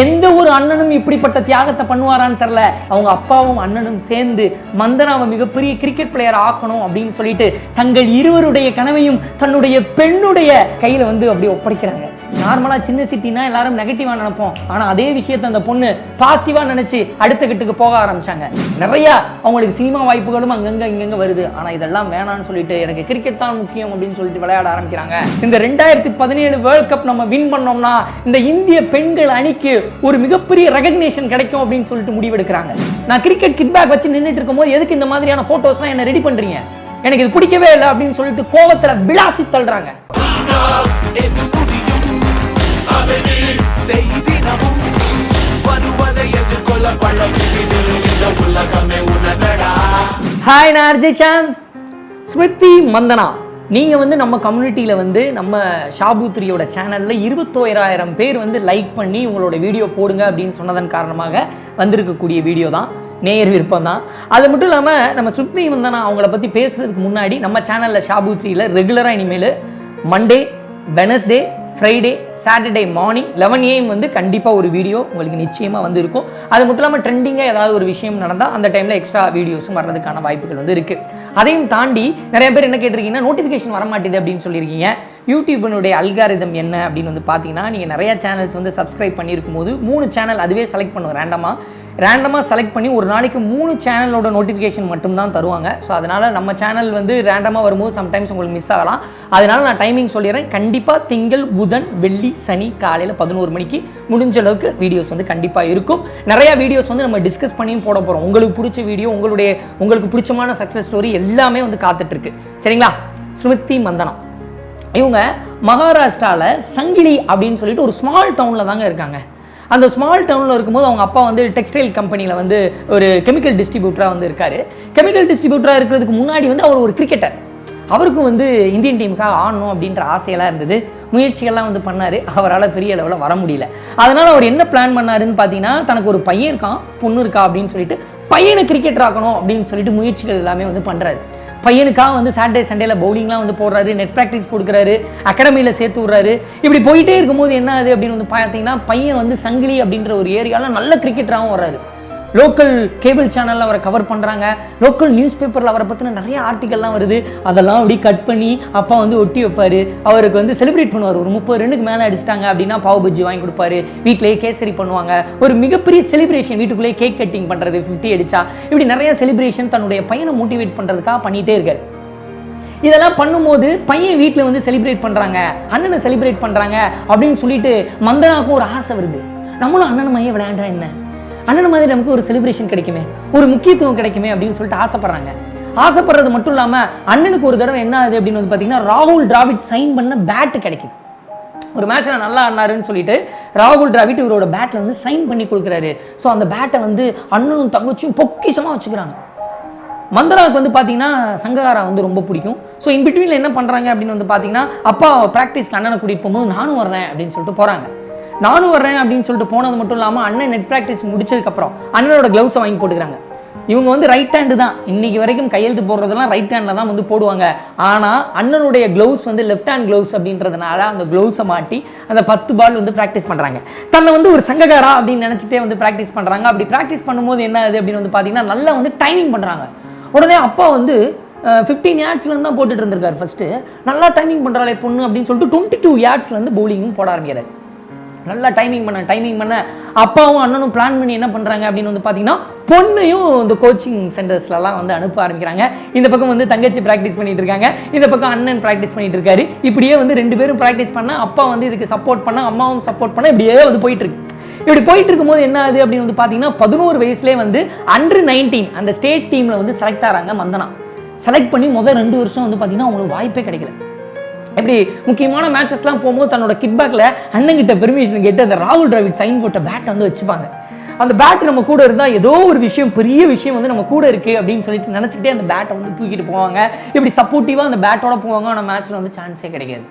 எந்த ஒரு அண்ணனும் இப்படிப்பட்ட தியாகத்தை பண்ணுவாரான்னு தெரியல. அவங்க அப்பாவும் அண்ணனும் சேர்ந்து மந்தனாவை மிகப்பெரிய கிரிக்கெட் பிளேயர் ஆக்கணும் அப்படின்னு சொல்லிட்டு தங்கள் இருவருடைய கனவையும் தன்னுடைய பெண்ணுடைய கையில வந்து அப்படி ஒப்படைக்கிறாங்க. நார்மலா சின்ன சிட்டினா எல்லாரும் நெகட்டிவா நினைப்போம். ஆனா அதே விஷயத்தை அந்த பொண்ணு பாசிட்டிவா நினைச்சு அடுத்த கட்டுக்கு போக ஆரம்பிச்சாங்க. நிறைய அவங்களுக்கு சினிமா வாய்ப்புகளும் அங்கங்க இங்கங்க வருது. ஆனா இதெல்லாம் வேணாம்னு சொல்லிட்டு எனக்கு கிரிக்கெட் தான் முக்கியம் அப்படின்னு சொல்லிட்டு விளையாட ஆரம்பிக்கிறாங்க. இந்த 2017 வேர்ல்ட் கப் நம்ம வின் பண்ணோம்னா இந்த இந்திய பெண்கள் அணிக்கு ஒரு மிகப்பெரிய ரெகக்னேஷன் கிடைக்கும் அப்படின்னு சொல்லிட்டு முடிவெடுக்கிறாங்க. நான் கிரிக்கெட் கிட் பேக் வச்சு நின்றுட்டு இருக்கும்போது எதுக்கு இந்த மாதிரியான போட்டோஸ்லாம் என்ன ரெடி பண்றீங்க, எனக்கு இது பிடிக்கவே இல்லை அப்படின்னு சொல்லிட்டு கோவத்துல விளாசி தள்ளுறாங்க. ஹாய், நான் அர்ஜய் சாந்த். ஸ்மிருதி மந்தனா, நீங்கள் வந்து நம்ம கம்யூனிட்டியில் வந்து நம்ம ஷா பூ த்ரீயோட சேனலில் 21,000 பேர் வந்து லைக் பண்ணி உங்களோட வீடியோ போடுங்க அப்படின்னு சொன்னதன் காரணமாக வந்திருக்கக்கூடிய வீடியோ தான். நேயர் விருப்பம் தான். அது மட்டும் இல்லாமல் நம்ம ஸ்மிருதி மந்தனா அவங்கள பற்றி பேசுகிறதுக்கு முன்னாடி நம்ம சேனலில் ஷா பூ த்ரீயில் ரெகுலராக இனிமேல் Monday, Wednesday, Friday, Saturday morning 11 AM வந்து கண்டிப்பாக ஒரு வீடியோ உங்களுக்கு நிச்சயமாக வந்து இருக்கும். அது மட்டும் இல்லாமல் ட்ரெண்டிங்காக ஏதாவது ஒரு விஷயம் நடந்தால் அந்த டைமில் எக்ஸ்ட்ரா வீடியோஸும் வர்றதுக்கான வாய்ப்புகள் வந்து இருக்குது. அதையும் தாண்டி நிறைய பேர் என்ன கேட்டிருக்கீங்கன்னா, நோட்டிஃபிகேஷன் வர மாட்டேது அப்படின்னு சொல்லியிருக்கீங்க. யூடியூபினுடைய அல்காரிதம் என்ன அப்படின்னு வந்து பார்த்தீங்கன்னா, நீங்கள் நிறையா சேனல்ஸ் வந்து சப்ஸ்கிரைப் பண்ணியிருக்கும் போது 3 சேனல் அதுவே செலக்ட் பண்ணுவோம். ரேண்டமாக செலக்ட் பண்ணி ஒரு நாளைக்கு 3 சேனலோட நோட்டிஃபிகேஷன் மட்டும்தான் தருவாங்க. ஸோ அதனால் நம்ம சேனல் வந்து ரேண்டமாக வரும்போது சம்டைம்ஸ் உங்களுக்கு மிஸ் ஆகலாம். அதனால் நான் டைமிங் சொல்லிடுறேன். கண்டிப்பாக திங்கள், புதன், வெள்ளி, சனி காலையில் 11 மணிக்கு முடிஞ்ச அளவுக்கு வீடியோஸ் வந்து கண்டிப்பாக இருக்கும். நிறையா வீடியோஸ் வந்து நம்ம டிஸ்கஸ் பண்ணியும் போட போகிறோம். உங்களுக்கு பிடிச்ச வீடியோ, உங்களுக்கு பிடிச்சமான சக்ஸஸ் ஸ்டோரி எல்லாமே வந்து காத்துட்ருக்கு. சரிங்களா? ஸ்மிருதி மந்தனா இவங்க மகாராஷ்டிராவில் சங்கிலி அப்படின்னு சொல்லிட்டு ஒரு ஸ்மால் டவுனில் தாங்க இருக்காங்க. அந்த ஸ்மால் டவுனில் இருக்கும்போது அவங்க அப்பா வந்து டெக்ஸ்டைல் கம்பெனியில் வந்து ஒரு கெமிக்கல் டிஸ்ட்ரிபியூட்டராக வந்து இருக்கார். கெமிக்கல் டிஸ்ட்ரிபியூட்டராக இருக்கிறதுக்கு முன்னாடி வந்து அவர் ஒரு கிரிக்கெட்டர். அவருக்கும் வந்து இந்தியன் டீமுக்காக ஆடணும் அப்படின்ற ஆசையெல்லாம் இருந்தது. முயற்சிகள்லாம் வந்து பண்ணார். அவரால் பெரிய லெவலில் வர முடியல. அதனால் அவர் என்ன பிளான் பண்ணாருன்னு பார்த்தீங்கன்னா, தனக்கு ஒரு பையன் இருக்கான், பொண்ணு இருக்கா அப்படின்னு சொல்லிட்டு பையனை கிரிக்கெட்டர் ஆக்கணும் அப்படின்னு சொல்லிட்டு முயற்சிகள் எல்லாமே வந்து பண்ணுறாரு. பையனுக்காக வந்து சாட்டர்டே சண்டேல பவுலிங்லாம் வந்து போடுறாரு, நெட் ப்ராக்டிஸ் கொடுக்குறாரு, அகாடமியில் சேர்த்து விட்றாரு. இப்படி போயிட்டே இருக்கும்போது என்ன ஆகுது அப்படின்னு வந்து பார்த்தீங்கன்னா, பையன் வந்து சங்கிலி அப்படின்ற ஒரு ஏரியாவில் நல்ல கிரிக்கெட்டராகவும் வர்றாரு. லோக்கல் கேபிள் சேனலில் அவரை கவர் பண்ணுறாங்க. லோக்கல் நியூஸ் பேப்பரில் அவரை பற்றின நிறைய ஆர்டிக்கல்லாம் வருது. அதெல்லாம் அப்படி கட் பண்ணி அப்பா வந்து ஒட்டி வைப்பார். அவருக்கு வந்து செலிப்ரேட் பண்ணுவார். ஒரு 30 ரன்னுக்கு மேலே அடிச்சிட்டாங்க அப்படின்னா பாவ் பஜ்ஜி வாங்கி கொடுப்பாரு. வீட்டிலேயே கேசரி பண்ணுவாங்க. ஒரு மிகப்பெரிய செலிப்ரேஷன், வீட்டுக்குள்ளேயே கேக் கட்டிங் பண்ணுறது, 50 அடிச்சா, இப்படி நிறைய செலிப்ரேஷன் தன்னுடைய பையனை மோட்டிவேட் பண்ணுறதுக்காக பண்ணிகிட்டே இருக்கார். இதெல்லாம் பண்ணும்போது பையன் வீட்டில் வந்து செலிப்ரேட் பண்ணுறாங்க, அண்ணனை செலிப்ரேட் பண்ணுறாங்க அப்படின்னு சொல்லிட்டு மந்தனாவுக்கும் ஒரு ஆசை வருது. நம்மளும் அண்ணன் மையம் விளையாண்டா என்ன, அண்ணன் மாதிரி நமக்கு ஒரு செலிப்ரேஷன் கிடைக்குமே, ஒரு முக்கியத்துவம் கிடைக்குமே அப்படின்னு சொல்லிட்டு ஆசைப்படுறாங்க. ஆசைப்படுறது மட்டும் இல்லாமல் அண்ணனுக்கு ஒரு தடவை என்ன ஆகுது அப்படின்னு வந்து பார்த்தீங்கன்னா, ராகுல் டிராவிட் சைன் பண்ண பேட்டு கிடைக்குது. ஒரு மேட்ச்சில் நல்லா ஆடினாருன்னு சொல்லிட்டு ராகுல் டிராவிட் இவரோட பேட்டில் வந்து சைன் பண்ணி கொடுக்குறாரு. ஸோ அந்த பேட்டை வந்து அண்ணனும் தங்கச்சியும் பொக்கிஷமாக வச்சுக்கிறாங்க. மந்தனாவுக்கு வந்து பார்த்தீங்கன்னா சங்ககாரா வந்து ரொம்ப பிடிக்கும். ஸோ இன்பிட்வீனில் என்ன பண்ணுறாங்க அப்படின்னு வந்து பார்த்தீங்கன்னா, அப்பா ப்ராக்டிஸ்க்கு அண்ணனை கூட்டிகிட்டு போகும்போது நானும் வர்றேன் அப்படின்னு சொல்லிட்டு போகிறாங்க. நானும் வர்றேன் அப்படின்னு சொல்லிட்டு போனது மட்டும் இல்லாமல் அண்ணன் நெட் ப்ராக்டிஸ் முடிச்சதுக்கப்புறம் அண்ணனோட க்ளவுஸை வாங்கி போட்டுக்கிறாங்க. இவங்க வந்து ரைட் ஹேண்டு தான், இன்னைக்கு வரைக்கும் கையெழுத்து போடுறதெல்லாம் ரைட் ஹேண்டில் தான் வந்து போடுவாங்க. ஆனால் அண்ணனுடைய க்ளவுஸ் வந்து லெஃப்ட் ஹேண்ட் க்ளவுஸ் அப்படின்றதுனால அந்த க்ளவுஸை மாட்டி அந்த 10 பால் வந்து ப்ராக்டிஸ் பண்ணுறாங்க. தன்னை வந்து ஒரு சங்ககாரா அப்படின்னு நினச்சிட்டே வந்து ப்ராக்டிஸ் பண்ணுறாங்க. அப்படி ப்ராக்டிஸ் பண்ணும்போது என்ன ஆகுது அப்படின்னு வந்து பார்த்தீங்கன்னா, நல்லா வந்து டைமிங் பண்ணுறாங்க. உடனே அப்பா வந்து 15 yardsலேருந்து தான் போட்டுட்டு இருந்திருக்காரு. ஃபஸ்ட்டு நல்லா டைமிங் பண்ணுறாளே பொண்ணு அப்படின்னு சொல்லிட்டு 22 yardsலேருந்து பவுலிங்கும் போட ஆரம்பிக்கிறார். நல்லா டைமிங் பண்ண அப்பாவும் அண்ணனும் பிளான் பண்ணி என்ன பண்ணுறாங்க அப்படின்னு வந்து பார்த்தீங்கன்னா, பொண்ணையும் இந்த கோச்சிங் சென்டர்ஸ்லாம் வந்து அனுப்ப ஆரம்பிக்கிறாங்க. இந்த பக்கம் வந்து தங்கச்சி ப்ராக்டிஸ் பண்ணிட்டு இருக்காங்க, இந்த பக்கம் அண்ணன் ப்ராக்டிஸ் பண்ணிட்டு இருக்காரு. இப்படியே வந்து 2 பேரும் ப்ராக்டிஸ் பண்ண, அப்பா வந்து இதுக்கு சப்போர்ட் பண்ண, அம்மாவும் சப்போர்ட் பண்ண, இப்படியே வந்து போயிட்டு இருக்கு. இப்படி போயிட்டு இருக்கும்போது என்ன ஆகுது அப்படின்னு வந்து பார்த்தீங்கன்னா, 11 வயசுலேயே வந்து அண்டர் 19 அந்த ஸ்டேட் டீமில் வந்து செலக்ட் ஆகிறாங்க மந்தனா. செலக்ட் பண்ணி முதல் 2 வருஷம் வந்து பார்த்தீங்கன்னா அவங்களுக்கு வாய்ப்பே கிடைக்கல. இப்படி முக்கியமான மேட்சஸ்லாம் போகும்போது தன்னோட கிட்பேக்கில் அண்ணங்கிட்ட பெர்மிஷன் கேட்டு அந்த ராகுல் டிராவிட் சைன் போட்ட பேட்டை வந்து வச்சுப்பாங்க. அந்த பேட் நம்ம கூட இருந்தால் ஏதோ ஒரு விஷயம், பெரிய விஷயம் வந்து நம்ம கூட இருக்குது அப்படின்னு சொல்லிட்டு நினச்சிக்கிட்டே அந்த பேட்டை வந்து தூக்கிட்டு போவாங்க. இப்படி சப்போர்ட்டிவாக அந்த பேட்டோட போவாங்க. ஆனால் மேட்ச்சில் வந்து சான்ஸே கிடைக்காது.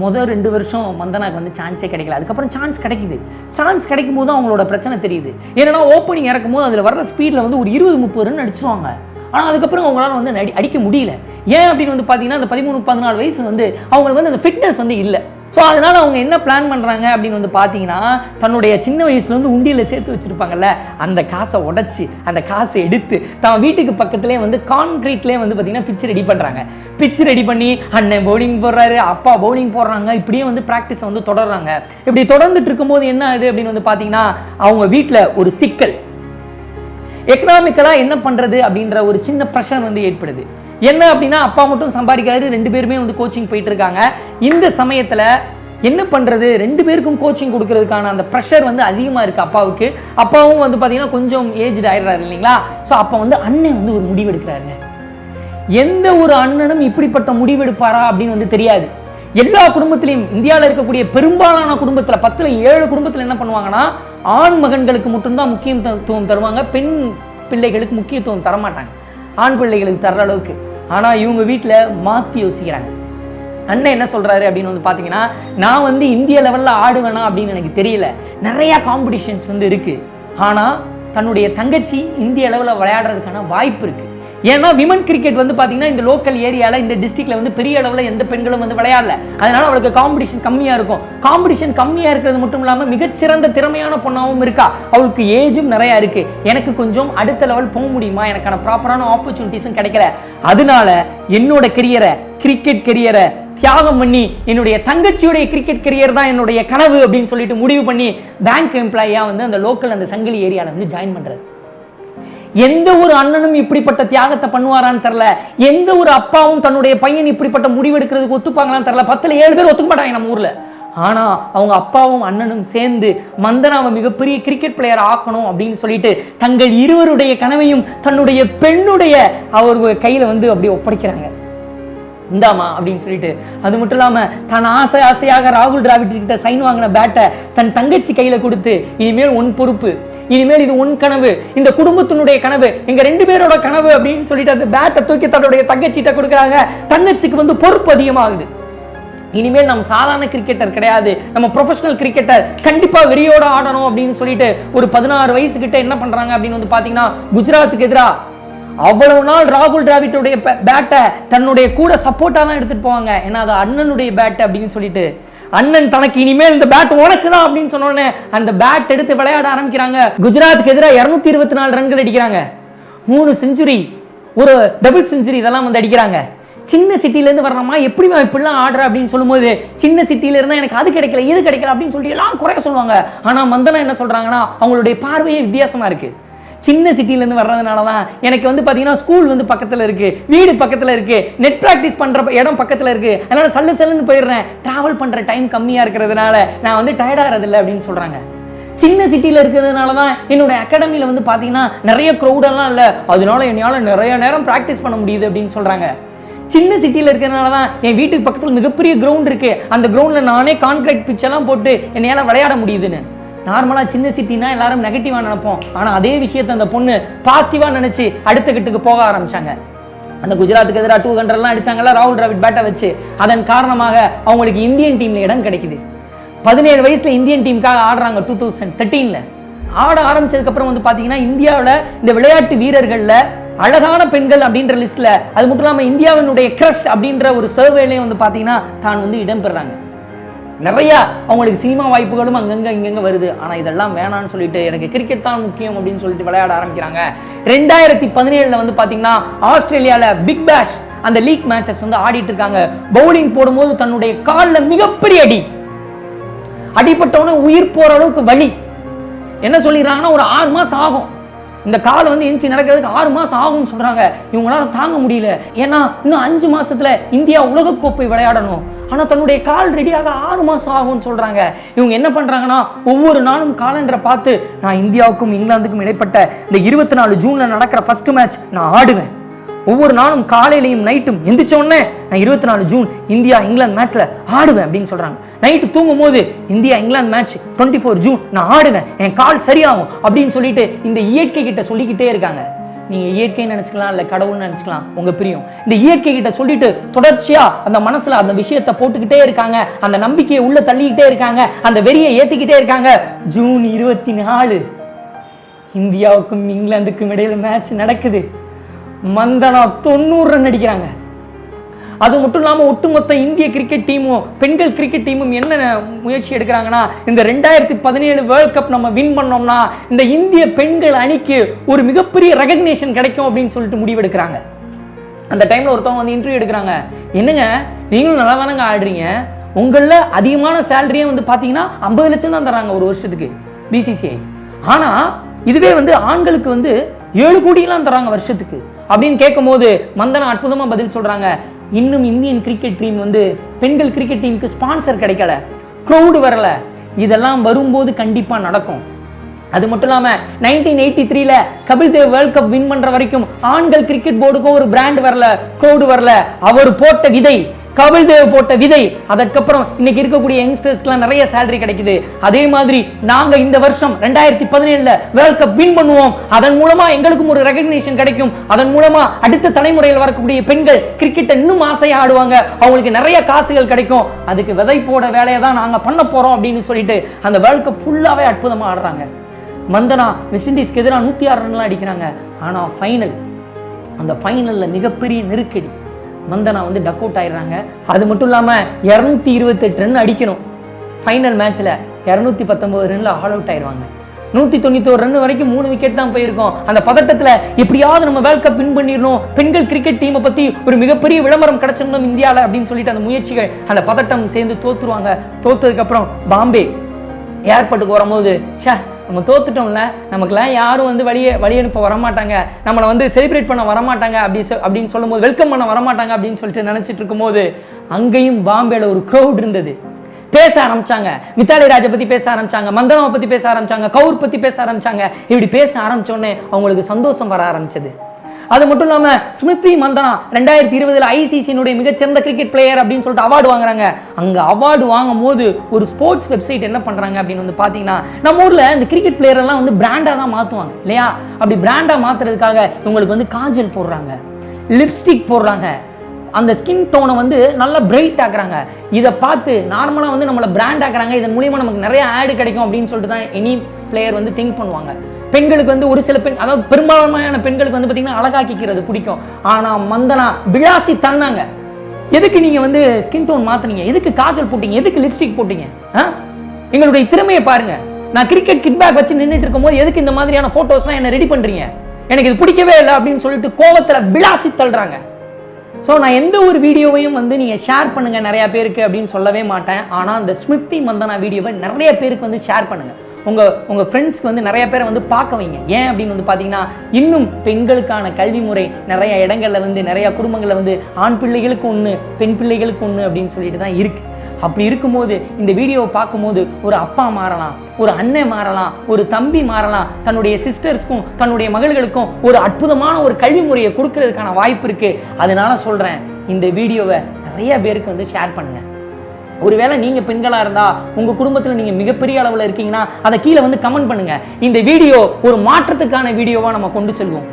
முதல் 2 வருஷம் மந்தனாக்கு வந்து சான்ஸே கிடைக்கல. அதுக்கப்புறம் சான்ஸ் கிடைக்குது. சான்ஸ் கிடைக்கும் போது அவங்களோட பிரச்சனை தெரியுது. ஏன்னா ஓப்பனிங் இறக்கும் போது அதில் வர்ற ஸ்பீடில் வந்து ஒரு 20-30 ரன் அடிச்சுவாங்க. ஆனால் அதுக்கப்புறம் அவங்களால வந்து அடிக்க முடியல. ஏன் அப்படின்னு வந்து பார்த்தீங்கன்னா, அந்த 13-14 வயசு வந்து அவங்களுக்கு வந்து அந்த ஃபிட்னஸ் வந்து இல்லை. ஸோ அதனால் அவங்க என்ன பிளான் பண்ணுறாங்க அப்படின்னு வந்து பார்த்தீங்கன்னா, தன்னுடைய சின்ன வயசுலேருந்து உண்டியில் சேர்த்து வச்சுருப்பாங்கல்ல, அந்த காசை உடச்சி அந்த காசை எடுத்து தான் வீட்டுக்கு பக்கத்துலேயே வந்து கான்க்ரீட்லேயே வந்து பார்த்தீங்கன்னா பிச்சு ரெடி பண்ணுறாங்க. பிச்சு ரெடி பண்ணி அண்ணன் பவுலிங் போடுறாரு, அப்பா பவுலிங் போடுறாங்க, இப்படியே வந்து ப்ராக்டிஸை வந்து தொடர்றாங்க. இப்படி தொடர்ந்துட்டு இருக்கும்போது என்ன ஆகுது அப்படின்னு வந்து பார்த்தீங்கன்னா, அவங்க வீட்டில் ஒரு சிக்கல், எக்கனாமிக்கலாக என்ன பண்ணுறது அப்படின்ற ஒரு சின்ன ப்ரெஷர் வந்து ஏற்படுது. என்ன அப்படின்னா, அப்பா மட்டும் சம்பாதிக்காரு, 2 பேருமே வந்து கோச்சிங் போயிட்டு இருக்காங்க. இந்த சமயத்தில் என்ன பண்ணுறது, 2 பேருக்கும் கோச்சிங் கொடுக்கறதுக்கான அந்த ப்ரெஷர் வந்து அதிகமாக இருக்குது அப்பாவுக்கு. அப்பாவும் வந்து பார்த்தீங்கன்னா கொஞ்சம் ஏஜ்டு ஆயிடுறாரு இல்லைங்களா. ஸோ அப்போ வந்து அண்ணன் வந்து ஒரு முடிவு எடுக்கிறாருங்க. எந்த ஒரு அண்ணனும் இப்படிப்பட்ட முடிவு எடுப்பாரா அப்படின்னு வந்து தெரியாது. எல்லா குடும்பத்திலையும், இந்தியாவில் இருக்கக்கூடிய பெரும்பாலான குடும்பத்தில் 10ல் 7 குடும்பத்தில் என்ன பண்ணுவாங்கன்னா, ஆண் மகன்களுக்கு மட்டும்தான் முக்கியத்துவம் தருவாங்க, பெண் பிள்ளைகளுக்கு முக்கியத்துவம் தரமாட்டாங்க, ஆண் பிள்ளைகளுக்கு தர்ற அளவுக்கு. ஆனால் இவங்க வீட்டில் மாற்றி யோசிக்கிறாங்க. அண்ணன் என்ன சொல்கிறாரு அப்படின்னு வந்து பார்த்தீங்கன்னா, நான் வந்து இந்திய லெவலில் ஆடுவேனா அப்படின்னு எனக்கு தெரியல, நிறையா காம்படிஷன்ஸ் வந்து இருக்குது, ஆனால் தன்னுடைய தங்கச்சி இந்திய அளவில் விளையாடுறதுக்கான வாய்ப்பு இருக்குது. ஏன்னா விமன் கிரிக்கெட் வந்து பார்த்தீங்கன்னா இந்த லோக்கல் ஏரியாவில், இந்த டிஸ்ட்ரிக்டில் வந்து பெரிய அளவில் எந்த பெண்களும் வந்து விளையாடல. அதனால அவளுக்கு காம்படிஷன் கம்மியாக இருக்கும். காம்படிஷன் கம்மியாக இருக்கிறது மட்டும் இல்லாமல் மிகச்சிறந்த திறமையான பொண்ணாகவும் இருக்கா. அவளுக்கு ஏஜும் நிறையா இருக்குது. எனக்கு கொஞ்சம் அடுத்த லெவல் போக முடியுமா, எனக்கான ப்ராப்பரான ஆப்பர்ச்சுனிட்டிஸும் கிடைக்கல. அதனால என்னோட கிரிக்கெட் கெரியரை தியாகம் பண்ணி என்னுடைய தங்கச்சியுடைய கிரிக்கெட் கெரியர் தான் என்னுடைய கனவு அப்படின்னு சொல்லிட்டு முடிவு பண்ணி பேங்க் எம்ப்ளாயியாக வந்து அந்த லோக்கல் அந்த சங்கிலி ஏரியாவில் வந்து ஜாயின் பண்ணுறாரு. எந்த ஒரு அண்ணனும் இப்படிப்பட்ட தியாகத்தை பண்ணுவாரான்னு தெரியல. எந்த ஒரு அப்பாவும் தன்னுடைய பையன் இப்படிப்பட்ட முடிவு எடுக்கிறதுக்கு ஒத்துப்பாங்களான்னு தெரியல. 10ல் 7 பேர் ஒத்துக்க மாட்டாங்க நம்ம ஊர்ல. ஆனா அவங்க அப்பாவும் அண்ணனும் சேர்ந்து மந்தனாவை மிகப்பெரிய கிரிக்கெட் பிளேயர் ஆக்கணும் அப்படின்னு சொல்லிட்டு தங்கள் இருவருடைய கனவையும் தன்னுடைய பெண்ணுடைய அவர் கையில வந்து அப்படியே ஒப்படைக்கிறாங்க. இந்தாமா அப்படின்னு சொல்லிட்டு. அது மட்டும் இல்லாம தான் ஆசையாக ராகுல் டிராவிட் கிட்ட சைன் வாங்கின பேட்டை தன் தங்கச்சி கையில கொடுத்து, இனிமேல் உன் பொறுப்பு, இனிமேல் இது உன் கனவு, இந்த குடும்பத்தினுடைய கனவு, எங்க 2 பேரோட கனவு அப்படின்னு சொல்லிட்டு அந்த பேட்டை தூக்கி தன்னுடைய தங்கச்சிட்ட கொடுக்குறாங்க. தங்கச்சிக்கு வந்து பொறுப்பு அதிகமாகுது. இனிமேல் நம்ம சாதாரண கிரிக்கெட்டர் கிடையாது, நம்ம ப்ரொஃபஷனல் கிரிக்கெட்டர், கண்டிப்பா வெறியோட ஆடணும் அப்படின்னு சொல்லிட்டு ஒரு 16 வயசு கிட்ட என்ன பண்றாங்க அப்படின்னு வந்து பாத்தீங்கன்னா, குஜராத்துக்கு எதிராக அவ்வளவு நாள் ராகுல் டிராவிட்டுடைய பேட்டை தன்னுடைய கூட சப்போர்ட்டா தான் எடுத்துட்டு போவாங்க. ஏன்னா அது அண்ணனுடைய பேட் அப்படின்னு சொல்லிட்டு, அண்ணன் தனக்கு இனிமேல் இந்த பேட் உனக்கு தான் அப்படின்னு சொன்னோன்னே அந்த பேட் எடுத்து விளையாட ஆரம்பிக்கிறாங்க. குஜராத்துக்கு எதிராக 224 ரன்கள் அடிக்கிறாங்க, 3 செஞ்சுரி, ஒரு டபுள் செஞ்சுரி, இதெல்லாம் வந்து அடிக்கிறாங்க. சின்ன சிட்டிலேருந்து வரணுமா, எப்படி இப்படிலாம் ஆடுற அப்படின்னு சொல்லும்போது, சின்ன சிட்டியில இருந்தால் எனக்கு அது கிடைக்கல இது கிடைக்கல அப்படின்னு சொல்லிட்டு எல்லாம் குறைய சொல்லுவாங்க. ஆனால் மந்தனா என்ன சொல்றாங்கன்னா, அவங்களுடைய பார்வையே வித்தியாசமா இருக்கு. சின்ன சிட்டிலேருந்து வர்றதுனால தான் எனக்கு வந்து பார்த்தீங்கன்னா ஸ்கூல் வந்து பக்கத்தில் இருக்குது, வீடு பக்கத்தில் இருக்குது, நெட் ப்ராக்டிஸ் பண்ணுற இடம் பக்கத்தில் இருக்குது, அதனால் சல்லுன்னு போயிடுறேன், ட்ராவல் பண்ணுற டைம் கம்மியாக இருக்கிறதுனால நான் வந்து டயர்டாகிறதில்லை அப்படின்னு சொல்கிறாங்க. சின்ன சிட்டியில் இருக்கிறதுனால தான் என்னோட அகாடமியில் வந்து பார்த்தீங்கன்னா நிறைய க்ரௌடெல்லாம் இல்லை, அதனால என்னால் நிறைய நேரம் ப்ராக்டிஸ் பண்ண முடியுது அப்படின்னு சொல்கிறாங்க. சின்ன சிட்டியில் இருக்கிறதுனால தான் என் வீட்டுக்கு பக்கத்தில் மிகப்பெரிய கிரவுண்ட் இருக்குது, அந்த கிரவுண்டில் நானே கான்கிரீட் பிச்செல்லாம் போட்டு என்னையால் விளையாட முடியுதுன்னு. நார்மலாக சின்ன சிட்டினா எல்லாரும் நெகட்டிவாக நினைப்போம், ஆனால் அதே விஷயத்தை அந்த பொண்ணு பாசிட்டிவாக நினச்சி அடுத்த கிட்டுக்கு போக ஆரம்பிச்சாங்க. அந்த குஜராத்துக்கு எதிராக 200 அடிச்சாங்கல்ல ராகுல் டிராவிட் பேட்டை வச்சு, அதன் காரணமாக அவங்களுக்கு இந்தியன் டீமில் இடம் கிடைக்குது. 17 வயசில் இந்தியன் டீமுக்காக ஆடுறாங்க. 2013 ஆட ஆரம்பிச்சதுக்கப்புறம் வந்து பார்த்தீங்கன்னா இந்தியாவில் இந்த விளையாட்டு வீரர்களில் அழகான பெண்கள் அப்படின்ற லிஸ்ட்டில், அது மட்டும் இல்லாமல் இந்தியாவினுடைய கிரஷ் அப்படின்ற ஒரு சர்வேலையும் வந்து பார்த்தீங்கன்னா தான் வந்து இடம்பெறாங்க. நிறையா அவங்களுக்கு சினிமா வாய்ப்புகளும் அங்கங்கே இங்கங்கே வருது. ஆனால் இதெல்லாம் வேணான்னு சொல்லிட்டு எனக்கு கிரிக்கெட் தான் முக்கியம் அப்படின்னு சொல்லிட்டு விளையாட ஆரம்பிக்கிறாங்க. 2017 வந்து பார்த்தீங்கன்னா ஆஸ்திரேலியாவில் பிக் பேஷ் அந்த லீக் மேட்சஸ் வந்து ஆடிட்டு இருக்காங்க. பவுலிங் போடும்போது தன்னுடைய காலில் மிகப்பெரிய அடிப்பட்டவன உயிர் போற அளவுக்கு வலி. என்ன சொல்லிடுறாங்கன்னா ஒரு 6 மாசம் ஆகும், இந்த கால் வந்து எஞ்சி நடக்கிறதுக்கு 6 மாசம் ஆகும்னு சொல்றாங்க. இவங்களால தாங்க முடியல. ஏன்னா இன்னும் 5 மாசத்துல இந்தியா உலகக்கோப்பை விளையாடணும், ஆனா தன்னுடைய கால் ரெடியாக 6 மாசம் ஆகும்னு சொல்றாங்க. இவங்க என்ன பண்றாங்கன்னா ஒவ்வொரு நாளும் காலண்டரை பார்த்து, நான் இந்தியாவுக்கும் இங்கிலாந்துக்கும் இடைப்பட்ட இந்த 24 ஜூன்ல நடக்கிற ஃபர்ஸ்ட் மேட்ச் நான் ஆடுவேன், ஒவ்வொரு நாளும் காலையிலையும் நைட்டும் எந்திரிச்ச உடனே நான் 24 ஜூன் இந்தியா இங்கிலாந்து மேட்ச்ல ஆடுவேன் அப்படின்னு சொல்றாங்க. நைட்டு தூங்கும் போது இந்தியா இங்கிலாந்து மேட்ச் 24 ஜூன் நான் ஆடுவேன், என் கால் சரியாகும் அப்படின்னு சொல்லிட்டு இந்த இயற்கை கிட்ட சொல்லிக்கிட்டே இருக்காங்க. நீங்க இயற்கைன்னு நினைச்சுக்கலாம், இல்ல கடவுள்னு நினைச்சுக்கலாம், உங்க பிரியம். இந்த இயற்கை கிட்ட சொல்லிட்டு தொடர்ச்சியா அந்த மனசுல அந்த விஷயத்தை போட்டுக்கிட்டே இருக்காங்க, அந்த நம்பிக்கையை உள்ள தள்ளிக்கிட்டே இருக்காங்க, அந்த வெறியை ஏத்திக்கிட்டே இருக்காங்க. ஜூன் 24 இந்தியாவுக்கும் இங்கிலாந்துக்கும் இடையில மேட்ச் நடக்குது. மந்தனா 90 ரன் அடிக்கிறாங்க. அது மட்டும் இல்லாமல் ஒட்டுமொத்த இந்திய கிரிக்கெட் டீமும் பெண்கள் கிரிக்கெட் டீமும் என்ன முயற்சி எடுக்கிறாங்கன்னா, இந்த 2017 வேர்ல்ட் கப் நம்ம வின் பண்ணோம்னா இந்த இந்திய பெண்கள் அணிக்கு ஒரு மிகப்பெரிய ரெகக்னேஷன் கிடைக்கும் அப்படின்னு சொல்லிட்டு முடிவெடுக்கிறாங்க. அந்த டைம்ல ஒருத்தவங்க வந்து இன்டர்வியூ எடுக்கிறாங்க. என்னங்க நீங்களும் நல்லா தானங்க ஆடுறீங்க, உங்களில் அதிகமான சேலரியே வந்து பார்த்தீங்கன்னா 50 லட்சம் தான் தராங்க ஒரு வருஷத்துக்கு BCCI. ஆனால் இதுவே வந்து ஆண்களுக்கு வந்து 7 கோடிலாம் தராங்க வருஷத்துக்கு அப்படின்னு கேட்கும் போது மந்தனா அற்புதமாக பதில் சொல்கிறாங்க. இன்னும் இந்தியன் கிரிக்கெட் டீம் வந்து பெண்கள் கிரிக்கெட் டீமுக்கு ஸ்பான்சர் கிடைக்கல, க்ரௌடு வரல, இதெல்லாம் வரும்போது கண்டிப்பாக நடக்கும். அது மட்டும் இல்லாமல் 1983 Kapil Dev World Cup win பண்ணுற வரைக்கும் ஆண்கள் கிரிக்கெட் போர்டுக்கும் ஒரு பிராண்ட் வரல, க்ரௌடு வரல. அவர் போட்ட விதை, கபில் தேவ் போட்ட விதை, அதற்கப்புறம் இன்னைக்கு இருக்கக்கூடிய யங்ஸ்டர்ஸ்க்குலாம் நிறைய சேலரி கிடைக்குது. அதே மாதிரி நாங்க இந்த வருஷம் 2017 வேர்ல்ட் கப் வின் பண்ணுவோம், அதன் மூலமா எங்களுக்கும் ஒரு ரெகக்னிஷன் கிடைக்கும், அதன் மூலமா அடுத்த தலைமுறையில் வரக்கூடிய பெண்கள் கிரிக்கெட்டை இன்னும் ஆசையா ஆடுவாங்க, அவங்களுக்கு நிறைய காசுகள் கிடைக்கும், அதுக்கு விதை போட வேலையை தான் நாங்க பண்ண போறோம் அப்படின்னு சொல்லிட்டு அந்த வேர்ல்ட் கப் ஃபுல்லாவே அற்புதமா ஆடுறாங்க. மந்தனா வெஸ்ட் இண்டீஸ்க்கு எதிராக 106 ரன்லாம் அடிக்கிறாங்க. ஆனா ஃபைனல், அந்த ஃபைனல்ல மிகப்பெரிய நெருக்கடி, மந்தனா வந்து டக் அவுட் ஆயிடுறாங்க. அது மட்டும் இல்லாமல் 228 ரன் அடிக்கணும் ஃபைனல் மேட்ச்சில், 219 ரன்ல ஆல் அவுட் ஆயிடுவாங்க. 191 ரன் வரைக்கும் 3 விக்கெட் தான் போயிருக்கும். அந்த பதட்டத்தில் எப்படியாவது நம்ம வேர்ல்ட் கப் வின் பண்ணிடணும், பெண்கள் கிரிக்கெட் டீமை பற்றி ஒரு மிகப்பெரிய விளம்பரம் கிடைச்சிடணும் இந்தியாவில் அப்படின்னு சொல்லிட்டு அந்த முயற்சிகள், அந்த பதட்டம் சேர்ந்து தோத்துருவாங்க. தோத்ததுக்கப்புறம் பாம்பே ஏர்போர்ட்டுக்கு வரும்போது, சே நம்ம தோத்துட்டோம்ல, நமக்குலாம் யாரும் வந்து வழி அனுப்ப வரமாட்டாங்க, நம்மளை வந்து செலிப்ரேட் பண்ண வரமாட்டாங்க அப்படின்னு சொல்லும் போது, வெல்கம் பண்ண வரமாட்டாங்க அப்படின்னு சொல்லிட்டு நினைச்சிட்டு இருக்கும்போது அங்கேயும் பாம்பேல ஒரு க்ரௌட் இருந்தது. பேச ஆரம்பிச்சாங்க, மித்தாலி ராஜை பத்தி பேச ஆரம்பிச்சாங்க, மந்தனாவை பத்தி பேச ஆரம்பிச்சாங்க, கவுர் பத்தி பேச ஆரம்பிச்சாங்க. இப்படி பேச ஆரம்பிச்ச உடனே அவங்களுக்கு சந்தோஷம் வர ஆரம்பிச்சது. அது மட்டும் இல்லாம ஸ்மிருதி மந்தனா 2020 ஐசிசியினுடைய மிகச்சிறந்த கிரிக்கெட் பிளேயர் அப்படின்னு சொல்லிட்டு அவார்டு வாங்குறாங்க. அங்க அவார்டு வாங்கும் போது ஒரு ஸ்போர்ட்ஸ் வெப்சைட் என்ன பண்றாங்க அப்படின்னு வந்து பாத்தீங்கன்னா, நம்ம ஊர்ல இந்த கிரிக்கெட் பிளேயர் எல்லாம் வந்து பிராண்டா தான் மாத்துவாங்க இல்லையா, அப்படி பிராண்டா மாத்துறதுக்காக இவங்களுக்கு வந்து காஜல் போடுறாங்க, லிப்ஸ்டிக் போடுறாங்க, அந்த ஸ்கின் டோனை வந்து நல்லா பிரைட் ஆக்குறாங்க. இதை பார்த்து நார்மலாக வந்து நம்மளை பிராண்ட் ஆக்குறாங்க, இதன் மூலியமா நமக்கு நிறைய ஆடு கிடைக்கும் அப்படின்னு சொல்லிட்டு தான் எனி பிளேயர் வந்து திங்க் பண்ணுவாங்க. பெண்களுக்கு வந்து ஒரு சில பெண், அதாவது பெரும்பாலான பெண்களுக்கு வந்து பார்த்தீங்கன்னா அழகாக்கிக்கிறது பிடிக்கும். ஆனால் மந்தனா விளாசி தந்தாங்க. எதுக்கு நீங்கள் வந்து ஸ்கின் டோன் மாற்றினீங்க, எதுக்கு காஜல் போட்டீங்க, எதுக்கு லிப்ஸ்டிக் போட்டீங்க, எங்களுடைய திறமையை பாருங்க, நான் கிரிக்கெட் கிட் பேக் வச்சு நின்றுட்டு இருக்கும் போது எதுக்கு இந்த மாதிரியான ஃபோட்டோஸ்லாம் என்ன ரெடி பண்ணுறீங்க, எனக்கு இது பிடிக்கவே இல்லை அப்படின்னு சொல்லிட்டு கோவத்தில் விளாசி தள்ளுறாங்க. ஸோ நான் எந்த ஒரு வீடியோவையும் வந்து நீங்கள் ஷேர் பண்ணுங்கள் நிறையா பேருக்கு அப்படின்னு சொல்லவே மாட்டேன். ஆனால் அந்த ஸ்மிருதி மந்தனா வீடியோவை நிறைய பேருக்கு வந்து ஷேர் பண்ணுங்கள், உங்கள் ஃப்ரெண்ட்ஸ்க்கு வந்து நிறைய பேரை வந்து பார்க்க வைங்க. ஏன் அப்படின்னு வந்து பார்த்தீங்கன்னா, இன்னும் பெண்களுக்கான கல்வி முறை நிறைய இடங்களில் வந்து நிறையா குடும்பங்களில் வந்து ஆண் பிள்ளைகளுக்கு ஒன்று பெண் பிள்ளைகளுக்கு ஒன்று அப்படின்னு சொல்லிட்டு தான் இருக்குது. அப்படி இருக்கும்போது இந்த வீடியோவை பார்க்கும்போது ஒரு அப்பா மாறலாம், ஒரு அண்ணன் மாறலாம், ஒரு தம்பி மாறலாம், தன்னுடைய சிஸ்டர்ஸ்க்கும் தன்னுடைய மகள்களுக்கும் ஒரு அற்புதமான ஒரு கல்வி முறையை கொடுக்கறதுக்கான வாய்ப்பு இருக்குது. அதனால சொல்கிறேன், இந்த வீடியோவை நிறைய பேருக்கு வந்து ஷேர் பண்ணுங்கள். ஒருவேளை நீங்கள் பெண்களாக இருந்தால் உங்கள் குடும்பத்தில் நீங்கள் மிகப்பெரிய அளவில் இருக்கீங்கன்னா அதை கீழே வந்து கமெண்ட் பண்ணுங்கள். இந்த வீடியோ ஒரு மாற்றத்துக்கான வீடியோவாக நம்ம கொண்டு செல்வோம்.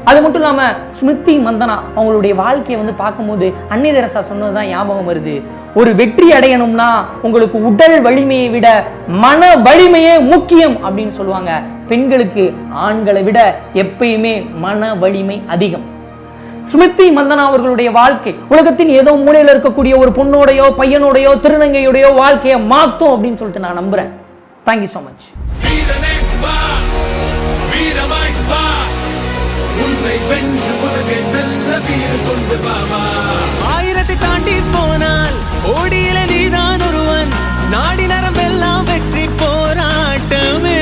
அது மட்டும் இல்லாமல் ஸ்மிருதி மந்தனா அவங்களுடைய வாழ்க்கையை வந்து பார்க்கும்போது அன்னை தெரசா சொன்னது தான் ஞாபகம் வருது. ஒரு வெற்றி அடையணும்னா உங்களுக்கு உடல் வலிமையை விட மன வலிமையே முக்கியம் அப்படின்னு சொல்லுவாங்க. பெண்களுக்கு ஆண்களை விட எப்பயுமே மன வலிமை அதிகம். ஸ்மிருதி மந்தனா அவர்களுடைய வாழ்க்கை உலகத்தின் ஏதோ மூலையில் இருக்கக்கூடிய ஒரு பொண்ணோடையோ பையனோடையோ திருநங்கையோடையோ வாழ்க்கையை மாற்றும் அப்படின்னு சொல்லிட்டு நான் நம்புறேன். Thank you so much. ஆயிரத்தை தாண்டி போனால் ஓடியில நீதான் ஒருவன், நாடி நரம்பெல்லாம் வெற்றி போராட்டமே.